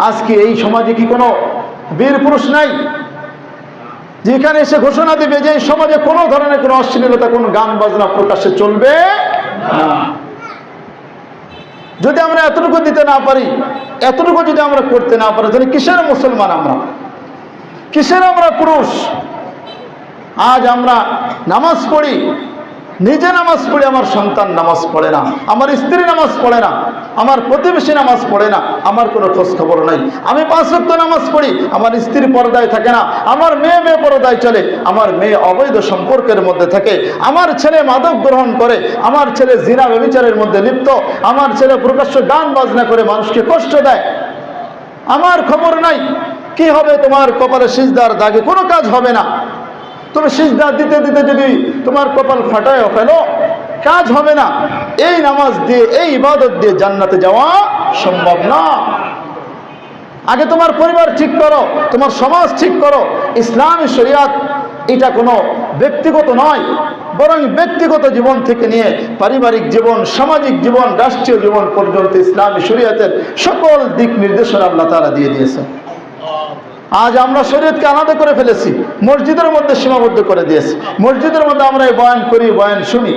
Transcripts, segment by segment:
আজকে এই সমাজে কি কোনো বীর পুরুষ নাই যেখানে এসে ঘোষণা দিবে যে এই সমাজে কোনো ধরনের কোনো অশ্লীলতা, কোনো গান বাজনা প্রকাশ্যে চলবে না? যদি আমরা এতটুকু দিতে না পারি, এতটুকু যদি আমরা করতে না পারি, তাহলে কিসের মুসলমান আমরা, কিসের আমরা পুরুষ? আজ আমরা নামাজ পড়ি, নিজে নামাজ পড়ি, আমার সন্তান নামাজ পড়ে না, আমার স্ত্রী নামাজ পড়ে না, আমার প্রতিবেশী নামাজ পড়ে না, আমার কোনো খোঁজ খবর নাই। আমি 5 ওয়াক্ত নামাজ পড়ি, আমার স্ত্রী পর্দায় থাকে না, আমার মেয়ে পর্দায় চলে, আমার মেয়ে অবৈধ সম্পর্কের মধ্যে থাকে, আমার ছেলে মাদক গ্রহণ করে, আমার ছেলে জিনা ব্যভিচারের মধ্যে লিপ্ত, আমার ছেলে প্রকাশ্য গান বাজনা করে মানুষকে কষ্ট দেয়, আমার খবর নাই। কি হবে তোমার কপালে সিজদার দাগে? কোনো কাজ হবে না। তুমি সিজদা দিতে দিতে যদি তোমার কপাল ফাটায় ফেলো, কাজ হবে না। এই নামাজ দিয়ে, এই ইবাদত দিয়ে জান্নাতে যাওয়া সম্ভব না। আগে তোমার পরিবার ঠিক করো, তোমার সমাজ ঠিক করো। ইসলামী শরিয়াত এটা কোনো ব্যক্তিগত নয়, বরং ব্যক্তিগত জীবন থেকে নিয়ে পারিবারিক জীবন, সামাজিক জীবন, রাষ্ট্রীয় জীবন পর্যন্ত ইসলামী শরিয়াতের সকল দিক নির্দেশনা আল্লাহ তাআলা দিয়ে দিয়েছেন। আজ আমরা শরীয়তকে আলাদা করে ফেলেছি, মসজিদের মধ্যে সীমাবদ্ধ করে দিয়েছি। মসজিদের মধ্যে আমরা এই বয়ান করি, বয়ান শুনি,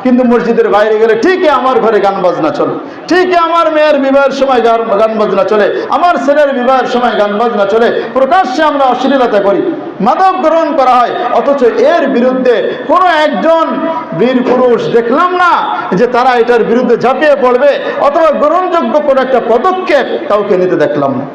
কিন্তু মসজিদের বাইরে গেলে ঠিকই আমার ঘরে গান বাজনা চলে, ঠিকই আমার মেয়ের বিবাহের সময় গান বাজনা চলে, আমার ছেলের বিবাহের সময় গান বাজনা চলে, প্রকাশ্যে আমরা অশ্লীলতা করি, মাদক গ্রহণ করা হয়। অথচ এর বিরুদ্ধে কোনো একজন বীর পুরুষ দেখলাম না যে তারা এটার বিরুদ্ধে ঝাঁপিয়ে পড়বে, অথবা গ্রহণযোগ্য কোনো একটা পদক্ষেপ কাউকে নিতে দেখলাম না।